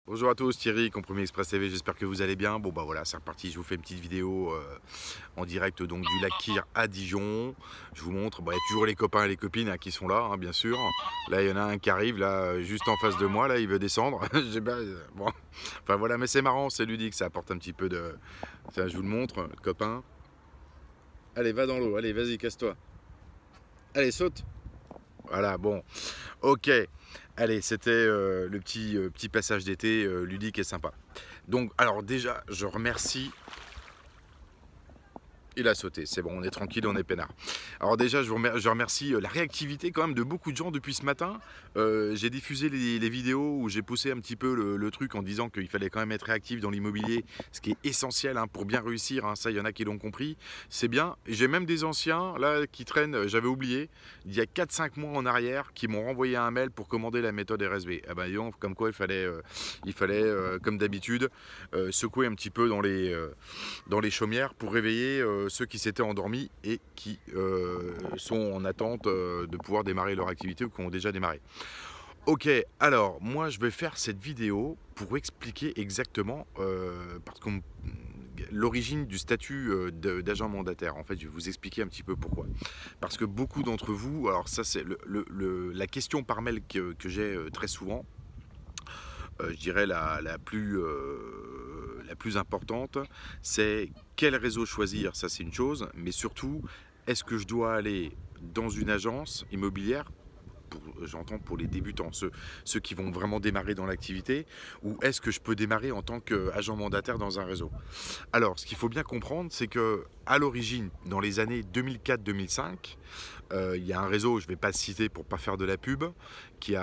Bonjour à tous, Thierry, Compromis Express TV, j'espère que vous allez bien. Bon bah voilà, c'est reparti, je vous fais une petite vidéo en direct donc du lac Kyr à Dijon. Je vous montre, bah, il y a toujours les copains et les copines qui sont là, bien sûr. Là, il y en a un qui arrive, là, juste en face de moi, là, il veut descendre. Bon. Enfin voilà, mais c'est marrant, c'est ludique, ça apporte un petit peu de... Ça, je vous le montre, le copain. Allez, va dans l'eau, allez, vas-y, casse-toi. Allez, saute. Voilà, bon, ok. Allez, c'était le petit passage d'été ludique et sympa. Donc, alors déjà, je remercie. Il a sauté, c'est bon, on est tranquille, on est peinard. Alors déjà, je remercie la réactivité quand même de beaucoup de gens depuis ce matin. J'ai diffusé les vidéos où j'ai poussé un petit peu le truc en disant qu'il fallait quand même être réactif dans l'immobilier, ce qui est essentiel pour bien réussir, ça il y en a qui l'ont compris, c'est bien. J'ai même des anciens là qui traînent, j'avais oublié, il y a 4-5 mois en arrière, qui m'ont renvoyé un mail pour commander la méthode RSB. Ah ben disons, comme quoi il fallait comme d'habitude, secouer un petit peu dans les chaumières pour réveiller ceux qui s'étaient endormis et qui sont en attente de pouvoir démarrer leur activité ou qui ont déjà démarré. Ok, alors moi je vais faire cette vidéo pour expliquer exactement parce que l'origine du statut d'agent mandataire. En fait, je vais vous expliquer un petit peu pourquoi. Parce que beaucoup d'entre vous, alors ça c'est la question par mail que j'ai très souvent, je dirais la plus importante, c'est quel réseau choisir, ça c'est une chose, mais surtout, est-ce que je dois aller dans une agence immobilière, j'entends pour les débutants, ceux qui vont vraiment démarrer dans l'activité, ou est-ce que je peux démarrer en tant qu'agent mandataire dans un réseau? Alors, ce qu'il faut bien comprendre, c'est que à l'origine, dans les années 2004-2005, il y a un réseau, je ne vais pas le citer pour ne pas faire de la pub, qui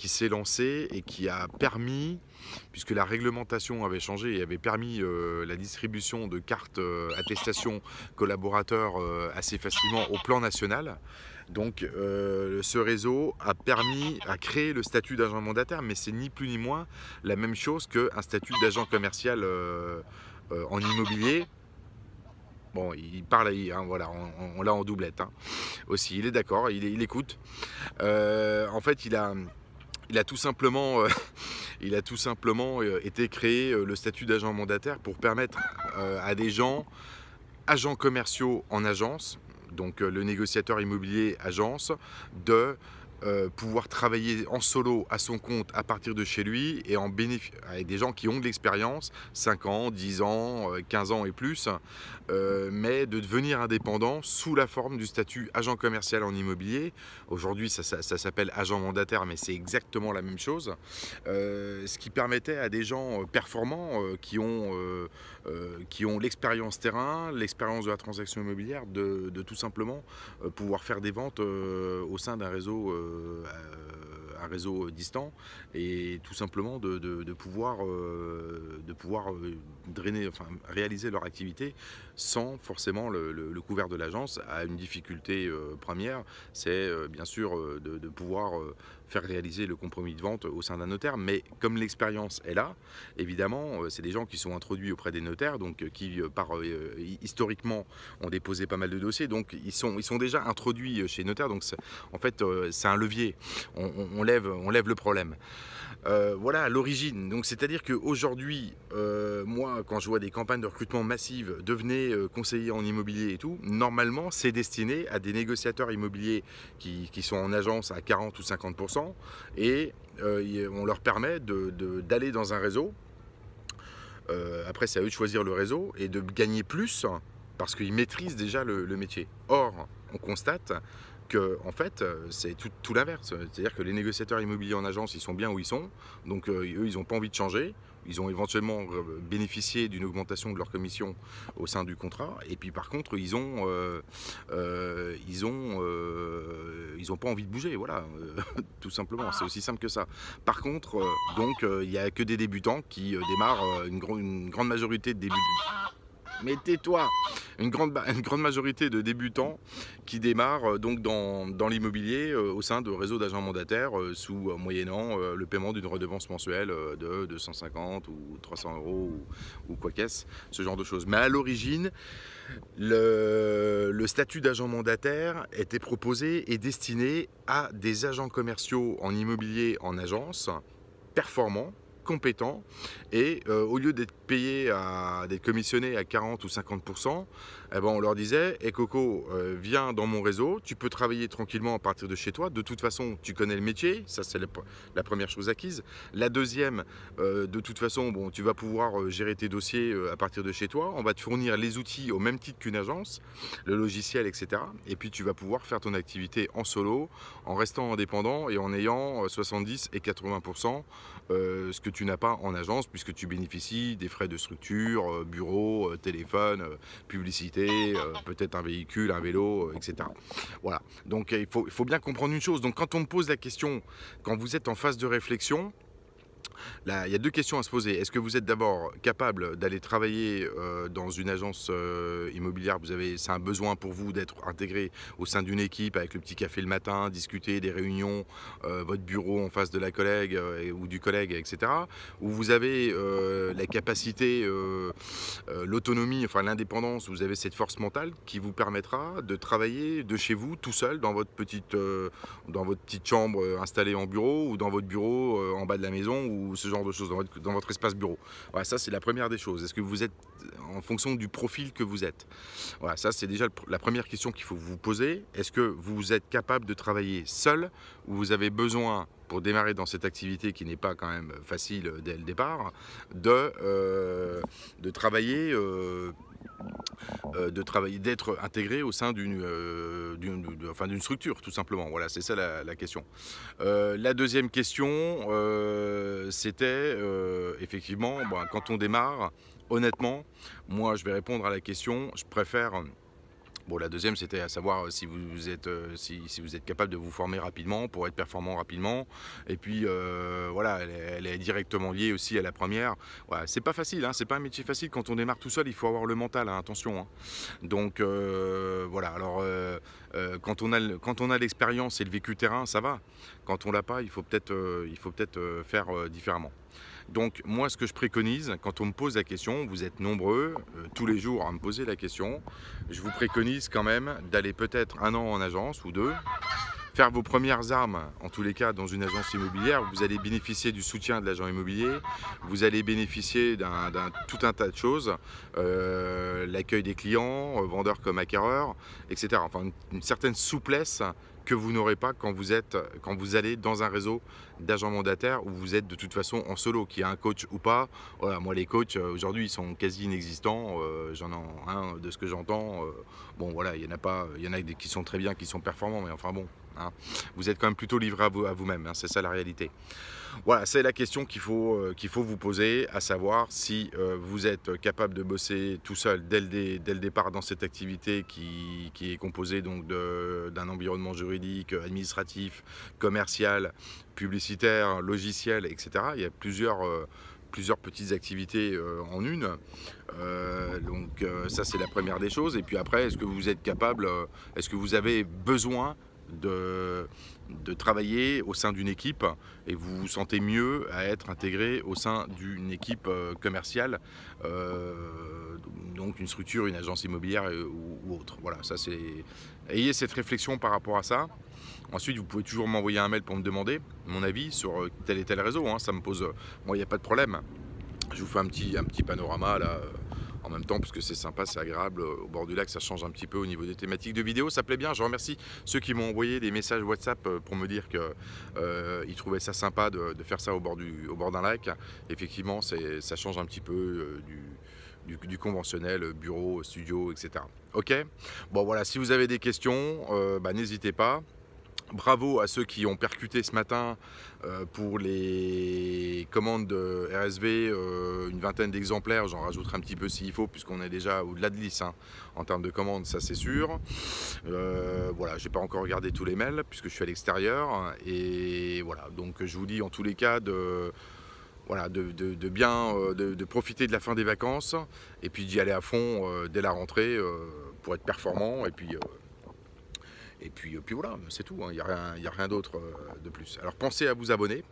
s'est lancé et qui a permis, puisque la réglementation avait changé et avait permis la distribution de cartes attestation collaborateurs assez facilement au plan national. Donc ce réseau a créé le statut d'agent mandataire, mais c'est ni plus ni moins la même chose qu'un statut d'agent commercial en immobilier. Bon, il parle, voilà, on l'a en doublette aussi, il est d'accord, il écoute. En fait, il a tout simplement, été créé le statut d'agent mandataire pour permettre à des gens, agents commerciaux en agence, donc le négociateur immobilier agence, de pouvoir travailler en solo à son compte à partir de chez lui et avec des gens qui ont de l'expérience, 5 ans, 10 ans, 15 ans et plus, mais de devenir indépendant sous la forme du statut agent commercial en immobilier. Aujourd'hui, ça s'appelle agent mandataire, mais c'est exactement la même chose. Ce qui permettait à des gens performants qui ont l'expérience terrain, l'expérience de la transaction immobilière, de tout simplement pouvoir faire des ventes au sein d'un réseau, un réseau distant, et tout simplement de pouvoir drainer, enfin réaliser leur activité sans forcément le couvert de l'agence. À une difficulté première, c'est bien sûr de pouvoir faire réaliser le compromis de vente au sein d'un notaire, mais comme l'expérience est là, évidemment, c'est des gens qui sont introduits auprès des notaires, donc qui historiquement ont déposé pas mal de dossiers, donc ils sont déjà introduits chez les notaires, donc en fait c'est un levier, on lève le problème. Voilà l'origine. Donc c'est-à-dire qu'aujourd'hui, moi, quand je vois des campagnes de recrutement massives, devenez conseiller en immobilier et tout, normalement, c'est destiné à des négociateurs immobiliers qui sont en agence à 40 ou 50%, et on leur permet d'aller dans un réseau. Après, c'est à eux de choisir le réseau et de gagner plus parce qu'ils maîtrisent déjà le métier. Or, on constate que en fait, c'est tout l'inverse. C'est-à-dire que les négociateurs immobiliers en agence, ils sont bien où ils sont. Donc, eux, ils n'ont pas envie de changer. Ils ont éventuellement bénéficié d'une augmentation de leur commission au sein du contrat. Et puis, par contre, ils ont pas envie de bouger. Voilà, tout simplement. C'est aussi simple que ça. Par contre, il n'y a que des débutants qui démarrent, une grande majorité de débutants. Mais tais-toi! Une grande majorité de débutants qui démarrent donc dans l'immobilier au sein de réseaux d'agents mandataires moyennant le paiement d'une redevance mensuelle de 250 ou 300 euros ou quoi qu'est-ce, ce genre de choses. Mais à l'origine, le statut d'agent mandataire était proposé et destiné à des agents commerciaux en immobilier en agence performants, compétents et au lieu d'être d'être commissionné à 40 ou 50%, eh ben, on leur disait: «Eh Coco, viens dans mon réseau, tu peux travailler tranquillement à partir de chez toi. De toute façon, tu connais le métier», ça c'est la première chose acquise. La deuxième, de toute façon, bon, tu vas pouvoir gérer tes dossiers à partir de chez toi. On va te fournir les outils au même titre qu'une agence, le logiciel, etc. Et puis tu vas pouvoir faire ton activité en solo, en restant indépendant et en ayant 70 et 80%, ce que tu n'as pas en agence, puisque tu bénéficies des frais de structure, bureau, téléphone, publicité, peut-être un véhicule, un vélo, etc. Voilà. Donc il faut bien comprendre une chose. Donc quand on me pose la question, quand vous êtes en phase de réflexion, là, il y a deux questions à se poser. Est-ce que vous êtes d'abord capable d'aller travailler dans une agence immobilière? C'est un besoin pour vous d'être intégré au sein d'une équipe avec le petit café le matin, discuter des réunions, votre bureau en face de la collègue ou du collègue, etc. Ou vous avez la capacité, l'autonomie, enfin l'indépendance, vous avez cette force mentale qui vous permettra de travailler de chez vous tout seul dans votre petite chambre installée en bureau, ou dans votre bureau en bas de la maison, ou ce genre de choses, dans votre espace bureau. Voilà, ça c'est la première des choses. Est-ce que vous êtes en fonction du profil que vous êtes? Voilà, ça c'est déjà la première question qu'il faut vous poser. Est-ce que vous êtes capable de travailler seul, ou vous avez besoin, pour démarrer dans cette activité qui n'est pas quand même facile dès le départ, de travailler, d'être intégré au sein d'une structure, tout simplement. Voilà, c'est ça la question. La deuxième question, c'était effectivement, bon, quand on démarre, honnêtement, moi je vais répondre à la question, je préfère... Bon, la deuxième, c'était à savoir si vous êtes capable de vous former rapidement pour être performant rapidement. Et puis, voilà, elle est directement liée aussi à la première. Voilà, c'est pas facile, hein, c'est pas un métier facile. Quand on démarre tout seul, il faut avoir le mental, hein, attention. Hein. Donc, voilà, alors, quand on a l'expérience et le vécu terrain, ça va. Quand on l'a pas, il faut peut-être faire différemment. Donc moi, ce que je préconise, quand on me pose la question, vous êtes nombreux tous les jours à me poser la question, je vous préconise quand même d'aller peut-être 1 an en agence ou 2, faire vos premières armes, en tous les cas dans une agence immobilière. Vous allez bénéficier du soutien de l'agent immobilier, vous allez bénéficier tout un tas de choses, l'accueil des clients, vendeurs comme acquéreurs, etc. Enfin une certaine souplesse que vous n'aurez pas quand vous allez dans un réseau d'agents mandataires où vous êtes de toute façon en solo, qu'il y a un coach ou pas. Voilà, moi les coachs aujourd'hui ils sont quasi inexistants, j'en ai un de ce que j'entends. Bon voilà, il y en a qui sont très bien, qui sont performants, mais enfin bon, hein, vous êtes quand même plutôt livré à vous-même, hein, c'est ça la réalité. Voilà, c'est la question qu'il faut vous poser, à savoir si vous êtes capable de bosser tout seul dès le départ dans cette activité qui est composée donc d'un environnement juridique, administratif, commercial, publicitaire, logiciel, etc. Il y a plusieurs petites activités en une. Donc ça c'est la première des choses. Et puis après, est-ce que vous êtes capable, est-ce que vous avez besoin de travailler au sein d'une équipe et vous vous sentez mieux à être intégré au sein d'une équipe commerciale, donc une structure, une agence immobilière ou autre. Voilà, ça c'est... Ayez cette réflexion par rapport à ça. Ensuite, vous pouvez toujours m'envoyer un mail pour me demander mon avis sur tel et tel réseau, hein. Ça me pose... Moi, il n'y a pas de problème. Je vous fais un petit panorama là, en même temps, parce que c'est sympa, c'est agréable. Au bord du lac, ça change un petit peu au niveau des thématiques de vidéo. Ça plaît bien. Je remercie ceux qui m'ont envoyé des messages WhatsApp pour me dire qu'ils trouvaient ça sympa de faire ça au bord d'un lac. Effectivement, ça change un petit peu du conventionnel, bureau, studio, etc. Ok. Bon voilà, si vous avez des questions, n'hésitez pas. Bravo à ceux qui ont percuté ce matin pour les commandes de RSV, une vingtaine d'exemplaires, j'en rajouterai un petit peu s'il faut, puisqu'on est déjà au-delà de 10 hein, en termes de commandes, ça c'est sûr. Voilà, j'ai pas encore regardé tous les mails puisque je suis à l'extérieur, et voilà, donc je vous dis en tous les cas de profiter de la fin des vacances et puis d'y aller à fond dès la rentrée pour être performant, et puis voilà, c'est tout, hein. Il n'y a rien d'autre de plus. Alors pensez à vous abonner,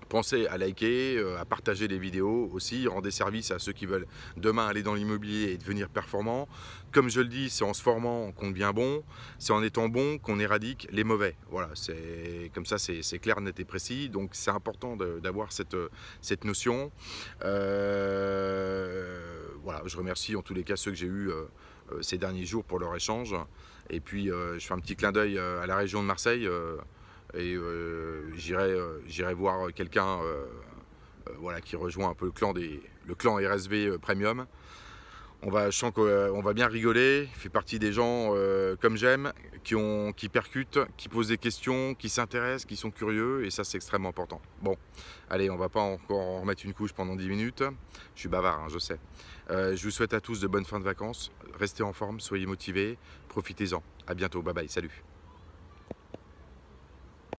Pensez à liker, à partager les vidéos aussi, rendez service à ceux qui veulent demain aller dans l'immobilier et devenir performants. Comme je le dis, c'est en se formant qu'on devient bon, c'est en étant bon qu'on éradique les mauvais. Voilà, c'est comme ça, c'est clair, net et précis. Donc c'est important d'avoir cette notion. Voilà, je remercie en tous les cas ceux que j'ai eus ces derniers jours pour leur échange. Et puis je fais un petit clin d'œil à la région de Marseille. Et j'irai voir quelqu'un voilà, qui rejoint un peu le clan RSV Premium. Je sens qu'on va bien rigoler. Il fait partie des gens comme j'aime, qui percutent, qui posent des questions, qui s'intéressent, qui sont curieux, et ça c'est extrêmement important. Bon, allez, on va pas encore en remettre une couche pendant 10 minutes. Je suis bavard, hein, je sais. Je vous souhaite à tous de bonnes fins de vacances. Restez en forme, soyez motivés, profitez-en. À bientôt, bye bye, salut.